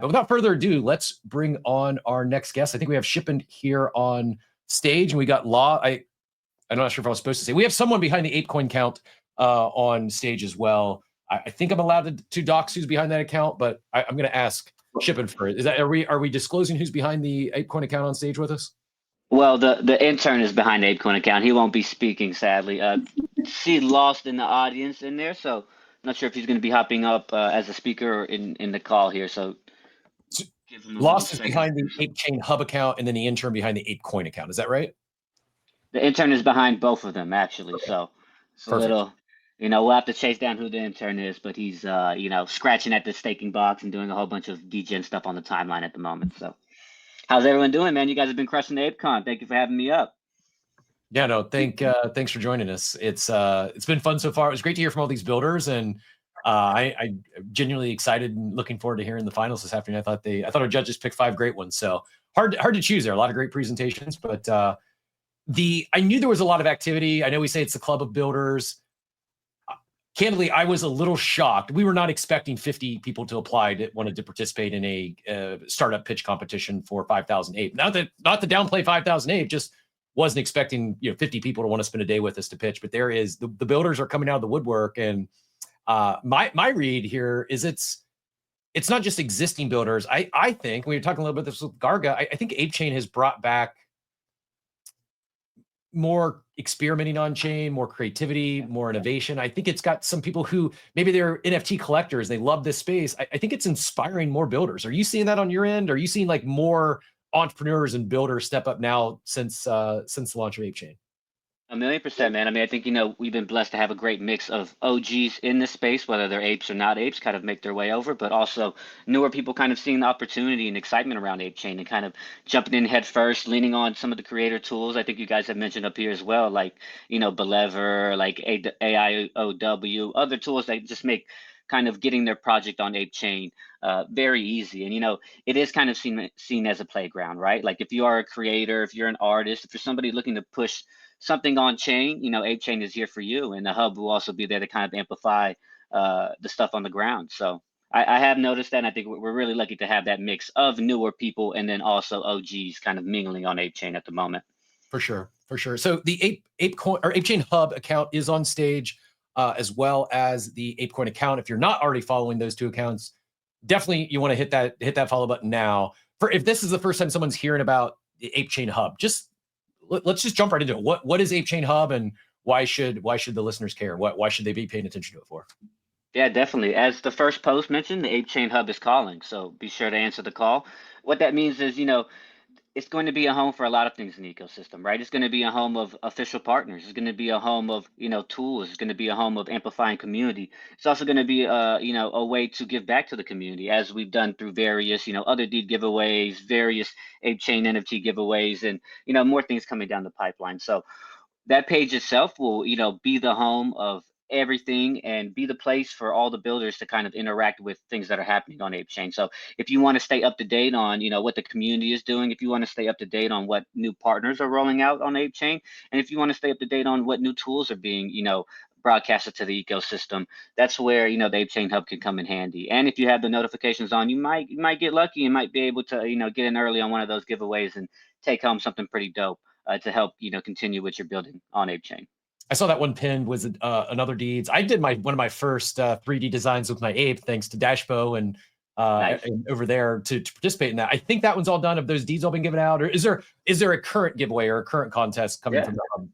But without further ado, let's bring on our next guest. I think we have Shpend here on stage, and we got Law. I'm not sure if I was supposed to say. We have someone behind the ApeCoin account on stage as well. I think I'm allowed to dox who's behind that account, but I'm going to ask Shpend for it. Are we disclosing who's behind the ApeCoin account on stage with us? Well, the intern is behind the ApeCon account. He won't be speaking, sadly. She lost in the audience in there, so I'm not sure if he's going to be hopping up as a speaker or in the call here. So give him a Lost is second. behind the ApeChain Hub account, and then the intern behind the ApeCoin account. Is that right? The intern is behind both of them, actually. Okay. So it's a Perfect. little, we'll have to chase down who the intern is, but he's, scratching at the staking box and doing a whole bunch of degen stuff on the timeline at the moment. So how's everyone doing, man? You guys have been crushing the ApeCon. Thank you for having me up. Yeah, no, thanks for joining us. It's been fun so far. It was great to hear from all these builders, and I'm genuinely excited and looking forward to hearing the finals this afternoon. I thought our judges picked 5 great ones, so hard to choose there. A lot of great presentations, but I knew there was a lot of activity. I know we say it's the club of builders. Candidly, I was a little shocked. We were not expecting 50 people to apply that wanted to participate in a startup pitch competition for 5,000 ape. Not to downplay 5,000 ape, just wasn't expecting 50 people to want to spend a day with us to pitch. But there is the builders are coming out of the woodwork, and my read here is it's not just existing builders. I think we were talking a little bit this with Garga. I think ApeChain has brought back more experimenting on chain, more creativity, more innovation. I think it's got some people who maybe they're NFT collectors. They love this space. I think it's inspiring more builders. Are you seeing that on your end? Are you seeing like more entrepreneurs and builders step up now since the launch of ApeChain? 1,000,000%, man. I mean, I think, we've been blessed to have a great mix of OGs in this space, whether they're apes or not apes, kind of make their way over, but also newer people kind of seeing the opportunity and excitement around ApeChain and kind of jumping in head first, leaning on some of the creator tools. I think you guys have mentioned up here as well, like, Belever, like AIOW, other tools that just make kind of getting their project on ApeChain very easy. And, it is kind of seen as a playground, right? Like if you are a creator, if you're an artist, if you're somebody looking to push something on chain, ApeChain is here for you, and the hub will also be there to kind of amplify the stuff on the ground. So I have noticed that, and I think we're really lucky to have that mix of newer people and then also OGs kind of mingling on ApeChain at the moment. For sure. So the ApeChain Hub account is on stage, as well as the ApeCoin account. If you're not already following those 2 accounts, definitely you want to hit that follow button now. If this is the first time someone's hearing about the ApeChain Hub, let's just jump right into it. What is ApeChain Hub, and why should the listeners care? Why should they be paying attention to it for? Yeah, definitely. As the first post mentioned, the ApeChain Hub is calling, so be sure to answer the call. What that means is, it's going to be a home for a lot of things in the ecosystem, right? It's going to be a home of official partners. It's going to be a home of, tools. It's going to be a home of amplifying community. It's also going to be, a way to give back to the community, as we've done through various, other deed giveaways, various ApeChain NFT giveaways, and, more things coming down the pipeline. So that page itself will, be the home of everything and be the place for all the builders to kind of interact with things that are happening on ApeChain. So if you want to stay up to date on, what the community is doing, if you want to stay up to date on what new partners are rolling out on ApeChain, and if you want to stay up to date on what new tools are being, broadcasted to the ecosystem, that's where, the ApeChain Hub can come in handy. And if you have the notifications on, you might get lucky and might be able to, get in early on one of those giveaways and take home something pretty dope to help, continue what you're building on ApeChain. I saw that one pinned was another deeds. I did one of my first 3D designs with my ape, thanks to Dashbo and Nice. and over there to participate in that. I think that one's all done. Have those deeds all been given out, or is there a current giveaway or a current contest coming from the hub?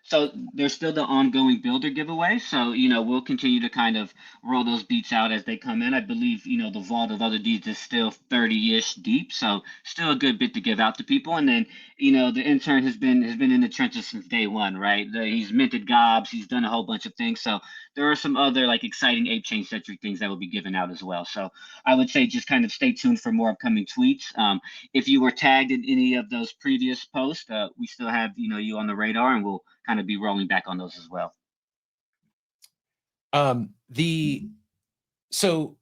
So there's still the ongoing builder giveaway. So, we'll continue to kind of roll those beats out as they come in. I believe, the vault of other deeds is still 30-ish deep. So still a good bit to give out to people. And then, the intern has been in the trenches since day one, right? He's minted gobs. He's done a whole bunch of things. So there are some other like exciting ApeChain centric things that will be given out as well. So I would say just kind of stay tuned for more upcoming tweets. If you were tagged in any of those previous posts, we still have, you on the radar, and we'll kind of be rolling back on those as well. So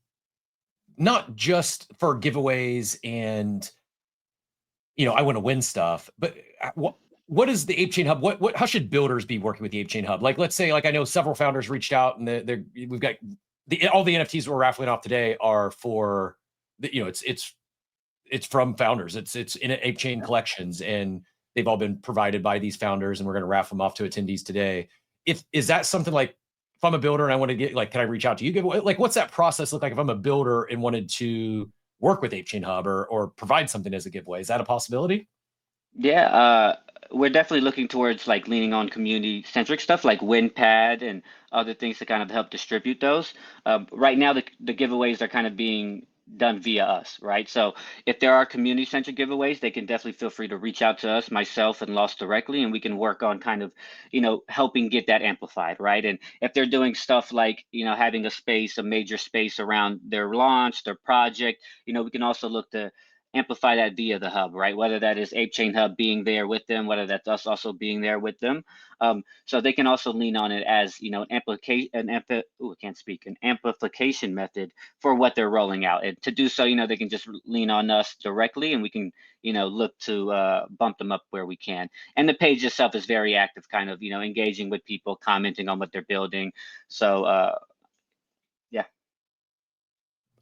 not just for giveaways and I want to win stuff, but what is the ApeChain Hub? How should builders be working with the ApeChain Hub? Like, let's say, like I know several founders reached out, and we've got all the NFTs we're raffling off today are for it's from founders. It's in ApeChain collections, and they've all been provided by these founders, and we're going to raffle them off to attendees today. If is that something like, if I'm a builder and I want to get, like, can I reach out to you? Like, what's that process look like if I'm a builder and wanted to work with ApeChain Hub or provide something as a giveaway? Is that a possibility? Yeah, we're definitely looking towards like leaning on community-centric stuff like WinPad and other things to kind of help distribute those. Right now, the giveaways are kind of being done via us, right? So if there are community-centric giveaways, they can definitely feel free to reach out to us, myself and Lost directly, and we can work on kind of, helping get that amplified, right? And if they're doing stuff like, having a major space around their launch, their project, we can also look to amplify that via the hub, right? Whether that is ApeChain Hub being there with them, whether that's us also being there with them. So they can also lean on it as, an amplification method for what they're rolling out. And to do so, they can just lean on us directly, and we can, look to bump them up where we can. And the page itself is very active, kind of, engaging with people, commenting on what they're building. So yeah.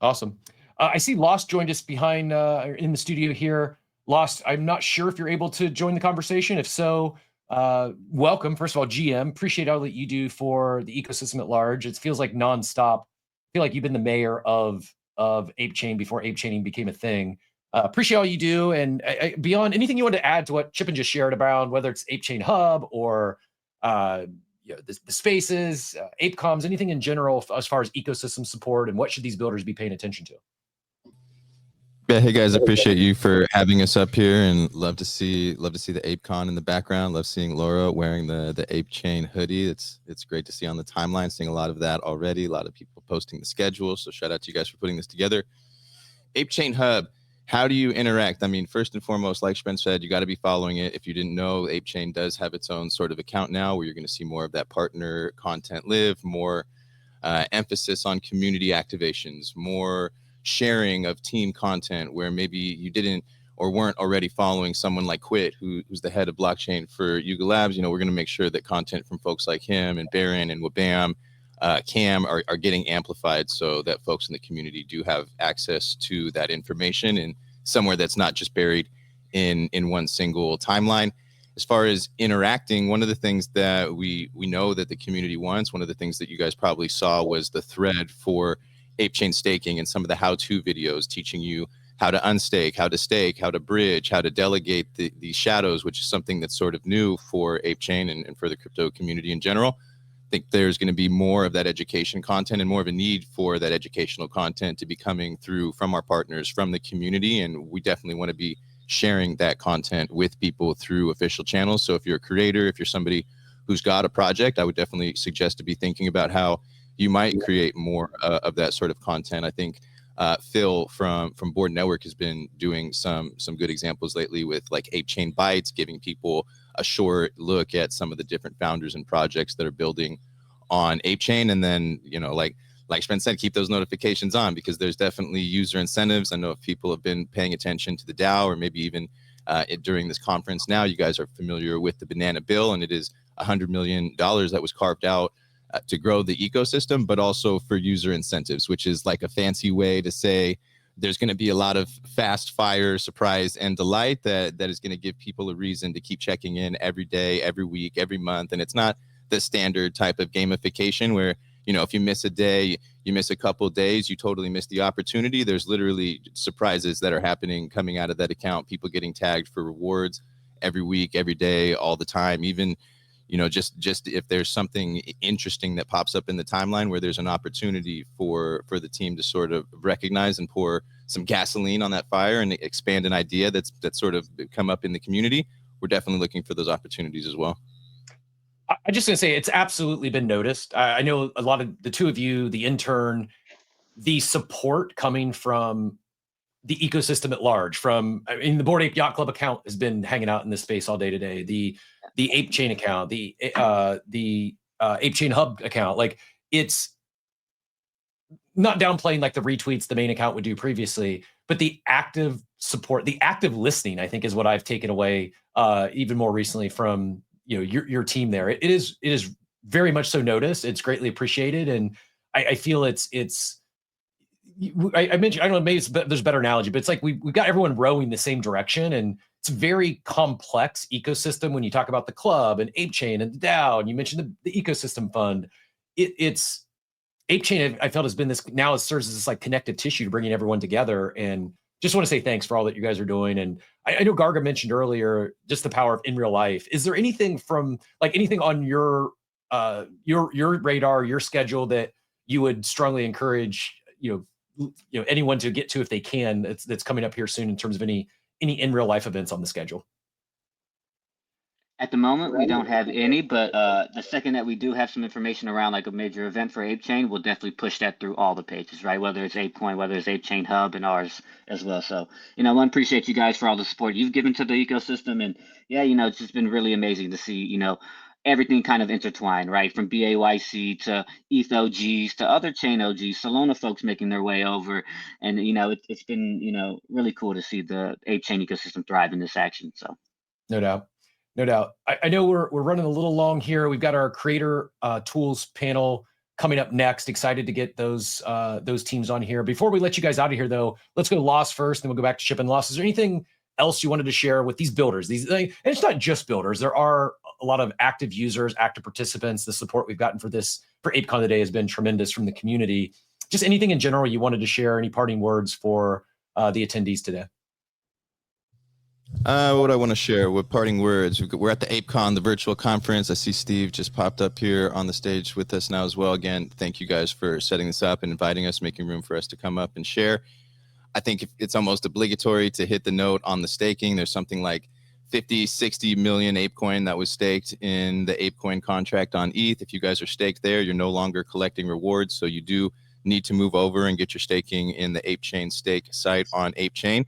Awesome. I see Lost joined us behind in the studio here. Lost, I'm not sure if you're able to join the conversation. If so, welcome. First of all, GM, appreciate all that you do for the ecosystem at large. It feels like nonstop. I feel like you've been the mayor of ApeChain before ApeChaining became a thing. Appreciate all you do. And beyond anything you want to add to what Shpend just shared about, whether it's ApeChain Hub or the spaces, ApeComs, anything in general as far as ecosystem support, and what should these builders be paying attention to? Yeah, hey guys, appreciate you for having us up here, and love to see the ApeCon in the background. Love seeing Laura wearing the ApeChain hoodie. It's great to see on the timeline, seeing a lot of that already. A lot of people posting the schedule, so shout out to you guys for putting this together. ApeChain Hub, how do you interact? I mean, first and foremost, like Shpend said, you got to be following it. If you didn't know, ApeChain does have its own sort of account now, where you're going to see more of that partner content live, more emphasis on community activations, more sharing of team content, where maybe you didn't or weren't already following someone like Quit, who's the head of blockchain for Yuga Labs. We're going to make sure that content from folks like him and Baron and Wabam, Cam are getting amplified, so that folks in the community do have access to that information and somewhere that's not just buried in one single timeline. As far as interacting, one of the things that we know that the community wants, one of the things that you guys probably saw was the thread for ApeChain staking and some of the how-to videos teaching you how to unstake, how to stake, how to bridge, how to delegate the shadows, which is something that's sort of new for ApeChain and for the crypto community in general. I think there's going to be more of that education content and more of a need for that educational content to be coming through from our partners, from the community, and we definitely want to be sharing that content with people through official channels. So if you're a creator, if you're somebody who's got a project, I would definitely suggest to be thinking about how you might create more of that sort of content. I think Phil from Board Network has been doing some good examples lately with like ApeChain Bytes, giving people a short look at some of the different founders and projects that are building on ApeChain. And then, like Shpend said, keep those notifications on, because there's definitely user incentives. I know if people have been paying attention to the DAO, or maybe even during this conference now, you guys are familiar with the banana bill, and it is $100 million that was carved out to grow the ecosystem, but also for user incentives, which is like a fancy way to say there's going to be a lot of fast fire, surprise, and delight that is going to give people a reason to keep checking in every day, every week, every month. And it's not the standard type of gamification where, if you miss a day, you miss a couple of days, you totally miss the opportunity. There's literally surprises that are happening coming out of that account, people getting tagged for rewards every week, every day, all the time. Even just if there's something interesting that pops up in the timeline where there's an opportunity for the team to sort of recognize and pour some gasoline on that fire and expand an idea that's sort of come up in the community, we're definitely looking for those opportunities as well. I'm just going to say it's absolutely been noticed. I know a lot of the two of you, the intern, the support coming from the ecosystem at large, the Bored Ape Yacht Club account has been hanging out in this space all day today. The ApeChain account, the ApeChain Hub account, like, it's not downplaying like the retweets the main account would do previously, but the active support, the active listening, I think, is what I've taken away even more recently from your team there. It is very much so noticed. It's greatly appreciated, and I feel it's I mentioned, I don't know, maybe there's a better analogy, but it's like we've got everyone rowing the same direction, and it's a very complex ecosystem when you talk about the club and ApeChain and the DAO, and you mentioned the ecosystem fund. It's ApeChain, I felt, has been this, now it serves as this like connective tissue to bringing everyone together. And just want to say thanks for all that you guys are doing. And I know Garga mentioned earlier just the power of in real life. Is there anything from like anything on your radar, your schedule that you would strongly encourage, anyone to get to if they can, that's coming up here soon in terms of any in real life events on the schedule? At the moment, we don't have any, but the second that we do have some information around like a major event for ApeChain, we'll definitely push that through all the pages, right? Whether it's ApeCoin, whether it's ApeChain Hub, and ours as well. So, I want to appreciate you guys for all the support you've given to the ecosystem. And yeah, it's just been really amazing to see, everything kind of intertwined, right? From BAYC to ETH OGs to other chain OGs, Solana folks making their way over. And, it's been, really cool to see the ApeChain ecosystem thrive in this action. So, No doubt. No doubt. I know we're running a little long here. We've got our creator tools panel coming up next. Excited to get those teams on here. Before we let you guys out of here, though, let's go to Loss first, then we'll go back to Shpend Loss. Is there anything else you wanted to share with these builders? And it's not just builders. There are a lot of active users, active participants. The support we've gotten for ApeCon today has been tremendous from the community. Just anything in general you wanted to share, any parting words for the attendees today? What I want to share with parting words. We're at the ApeCon, the virtual conference. I see Steve just popped up here on the stage with us now as well. Again, thank you guys for setting this up and inviting us, making room for us to come up and share. I think it's almost obligatory to hit the note on the staking. There's something like 50, 60 million ApeCoin that was staked in the ApeCoin contract on ETH. If you guys are staked there, you're no longer collecting rewards. So you do need to move over and get your staking in the ApeChain stake site on ApeChain.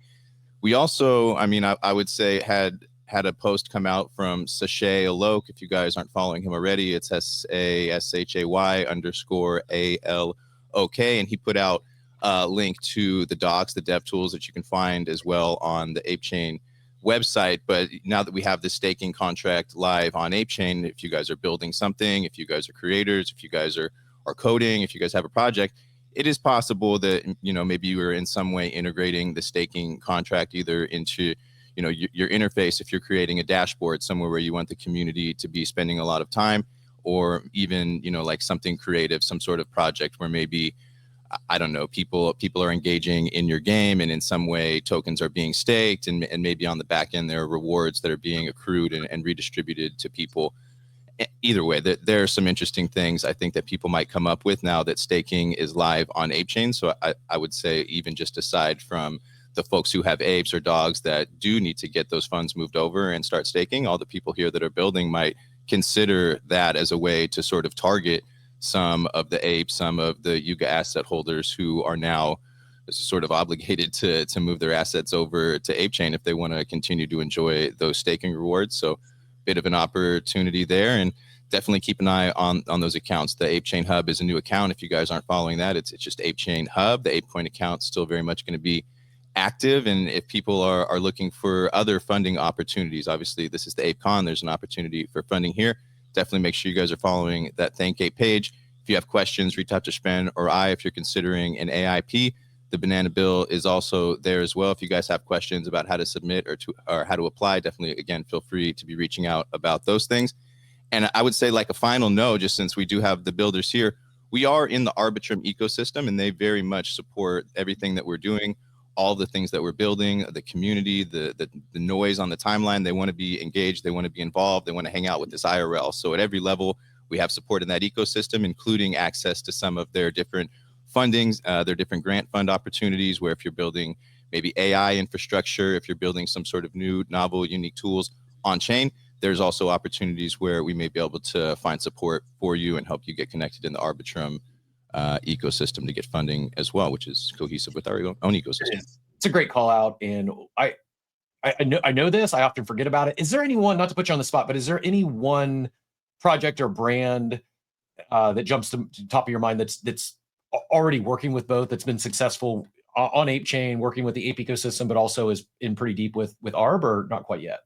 We also, I would say had a post come out from Sashay Alok. If you guys aren't following him already, it's SASHAY_ALOK. And he put out a link to the docs, the dev tools that you can find as well on the ApeChain website. But now that we have the staking contract live on ApeChain, if you guys are building something, if you guys are creators, if you guys are coding, if you guys have a project, it is possible that, maybe you are in some way integrating the staking contract either into, your interface if you're creating a dashboard somewhere where you want the community to be spending a lot of time, or even, like something creative, some sort of project where maybe, I don't know, people are engaging in your game and in some way tokens are being staked, and maybe on the back end there are rewards that are being accrued and redistributed to people. Either way, there are some interesting things I think that people might come up with now that staking is live on ApeChain. So I would say, even just aside from the folks who have apes or dogs that do need to get those funds moved over and start staking, all the people here that are building might consider that as a way to sort of target some of the apes, some of the Yuga asset holders who are now sort of obligated to move their assets over to ApeChain if they want to continue to enjoy those staking rewards. So bit of an opportunity there, and definitely keep an eye on those accounts. The ApeChain Hub is a new account. If you guys aren't following that, it's just ApeChain Hub. The ApeCoin account is still very much going to be active, and if people are looking for other funding opportunities, obviously this is the ApeCon, there's an opportunity for funding here. Definitely make sure you guys are following that ThankApe page. If you have questions, reach out to Shpend or if you're considering an AIP. The banana bill is also there as well. If you guys have questions about how to submit or how to apply, definitely, again, feel free to be reaching out about those things. And I would say, like a final note, just since we do have the builders here, we are in the Arbitrum ecosystem, and they very much support everything that we're doing, all the things that we're building, the community, the noise on the timeline. They want to be engaged. They want to be involved. They want to hang out with this IRL. So at every level, we have support in that ecosystem, including access to some of their different fundings, their different grant fund opportunities, where if you're building maybe AI infrastructure, if you're building some sort of new, novel, unique tools on chain, there's also opportunities where we may be able to find support for you and help you get connected in the Arbitrum ecosystem to get funding as well, which is cohesive with our own ecosystem. It's a great call out, and I know this. I often forget about it. Is there anyone, not to put you on the spot, but is there any one project or brand that jumps to the top of your mind that's already working with both, that's been successful on ApeChain, working with the Ape ecosystem, but also is in pretty deep with ARB, or not quite yet?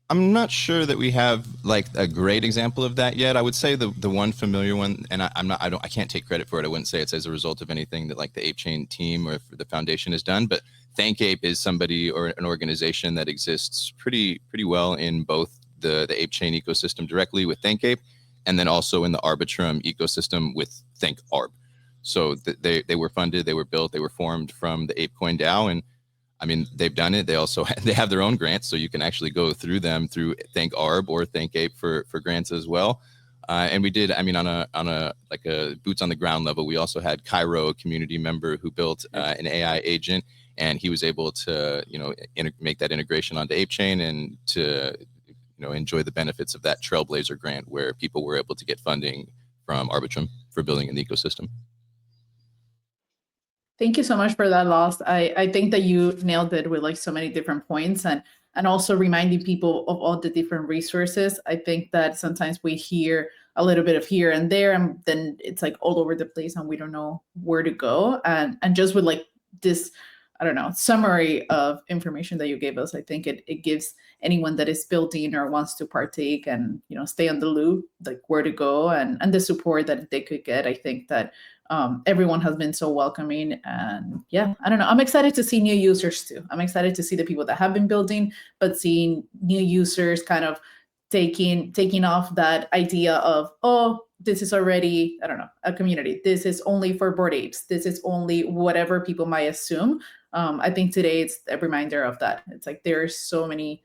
I'm not sure that we have like a great example of that yet. I would say the one familiar one, and I can't take credit for it. I wouldn't say it's as a result of anything that like the ApeChain team or the foundation has done, but ThankApe is somebody or an organization that exists pretty well in both the ApeChain ecosystem directly with ThankApe, and then also in the Arbitrum ecosystem with ThankArb. So they were funded, they were built, they were formed from the ApeCoin DAO, and I mean, they've done it. They also they have their own grants, so you can actually go through them through ThankArb or ThankApe for grants as well. And we did, I mean, on a like a boots on the ground level, we also had Cairo, a community member who built an AI agent, and he was able to make that integration onto ApeChain and to enjoy the benefits of that Trailblazer grant, where people were able to get funding from Arbitrum for building an ecosystem. Thank you so much for that, Lost. I think that you nailed it with like so many different points, and also reminding people of all the different resources. I think that sometimes we hear a little bit of here and there, and then it's like all over the place and we don't know where to go. And just with like this, I don't know, summary of information that you gave us, I think it gives anyone that is building or wants to partake and stay on the loop, like where to go and the support that they could get. I think that everyone has been so welcoming, and yeah, I don't know. I'm excited to see new users too. I'm excited to see the people that have been building, but seeing new users kind of taking off that idea of, oh, this is already, I don't know, a community. This is only for Bored Apes. This is only whatever people might assume. I think today it's a reminder of that. It's like there's so many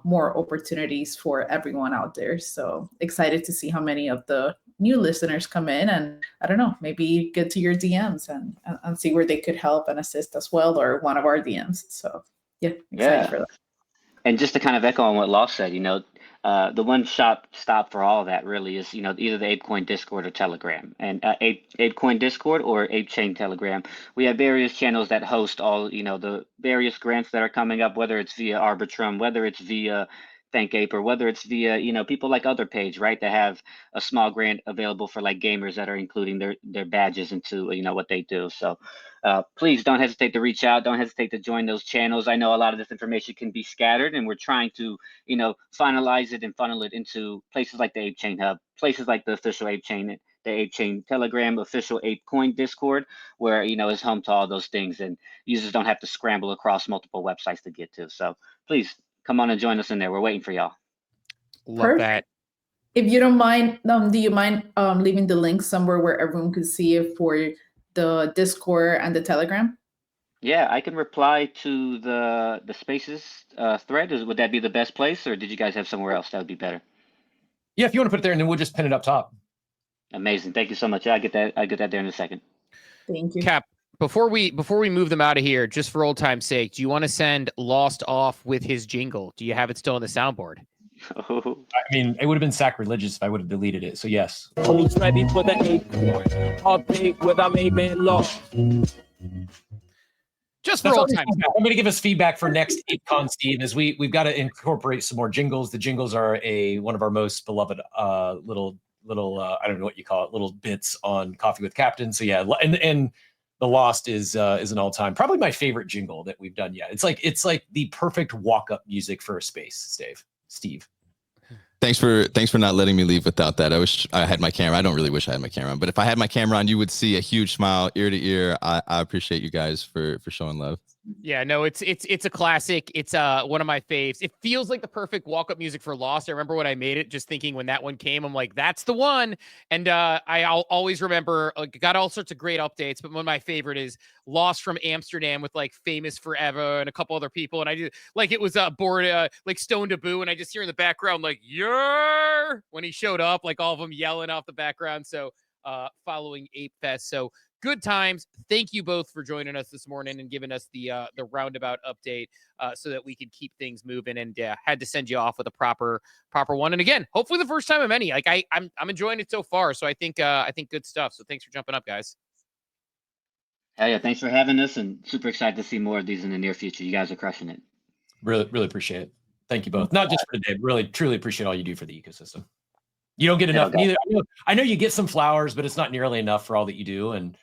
more opportunities for everyone out there. So excited to see how many of the new listeners come in, and I don't know, maybe get to your DMs and see where they could help and assist as well, or one of our DMs. So yeah, excited for that. And just to kind of echo on what Law said, the one stop for all of that really is, either the ApeCoin Discord or Telegram. And ApeCoin Discord or ApeChain Telegram, we have various channels that host all, the various grants that are coming up, whether it's via Arbitrum, whether it's via ThankApe, or whether it's via, people like OtherPage, right, that have a small grant available for like gamers that are including their badges into, what they do. So please don't hesitate to reach out. Don't hesitate to join those channels. I know a lot of this information can be scattered, and we're trying to, finalize it and funnel it into places like the ApeChain Hub, places like the official ApeChain, the ApeChain Telegram, official ApeCoin Discord, where, is home to all those things, and users don't have to scramble across multiple websites to get to. So please come on and join us in there. We're waiting for y'all. Love that. If you don't mind, do you mind leaving the link somewhere where everyone could see it for the Discord and the Telegram? Yeah, I can reply to the Spaces thread. Would that be the best place, or did you guys have somewhere else that would be better? Yeah, if you want to put it there, and then we'll just pin it up top. Amazing. Thank you so much. I'll get that there in a second. Thank you. Cap, before we move them out of here, just for old time's sake, do you want to send Lost off with his jingle? Do you have it still on the soundboard? I mean, it would have been sacrilegious if I would have deleted it. So yes. Homies ready for the ApeCon. Update with our main man Lost. Just for old time's sake. I'm going to give us feedback for next ApeCon, Steve, is we've got to incorporate some more jingles. The jingles are one of our most beloved little I don't know what you call it, little bits on Coffee with Captain. So yeah, and the Lost is an all-time, probably my favorite jingle that we've done yet. It's like the perfect walk-up music for a space, Steve. Thanks for not letting me leave without that. I wish I had my camera. I don't really wish I had my camera on, but if I had my camera on, you would see a huge smile ear to ear. I appreciate you guys for showing love. Yeah, no, it's a classic. It's one of my faves. It feels like the perfect walk-up music for Lost. I remember when I made it, just thinking when that one came, I'm like, that's the one. And I'll always remember, got all sorts of great updates, but one of my favorite is Lost from Amsterdam with like Famous Forever and a couple other people. And I do like, it was bored, like Stone to Boo. And I just hear in the background, like, yeah, when he showed up, like all of them yelling off the background. So following Ape Fest. So good times. Thank you both for joining us this morning and giving us the roundabout update so that we could keep things moving. And had to send you off with a proper one. And again, hopefully the first time of many. Like I'm enjoying it so far. So I think good stuff. So thanks for jumping up, guys. Hell yeah, thanks for having us, and super excited to see more of these in the near future. You guys are crushing it. Really appreciate it. Thank you both. Not just for today, but really truly appreciate all you do for the ecosystem. You don't get enough neither. I know you get some flowers, but it's not nearly enough for all that you do. And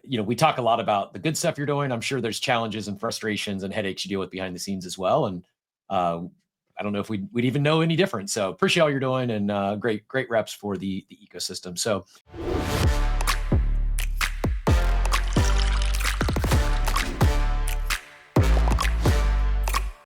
we talk a lot about the good stuff you're doing. I'm sure there's challenges and frustrations and headaches you deal with behind the scenes as well. And I don't know if we'd even know any different. So appreciate all you're doing, and great reps for the ecosystem. So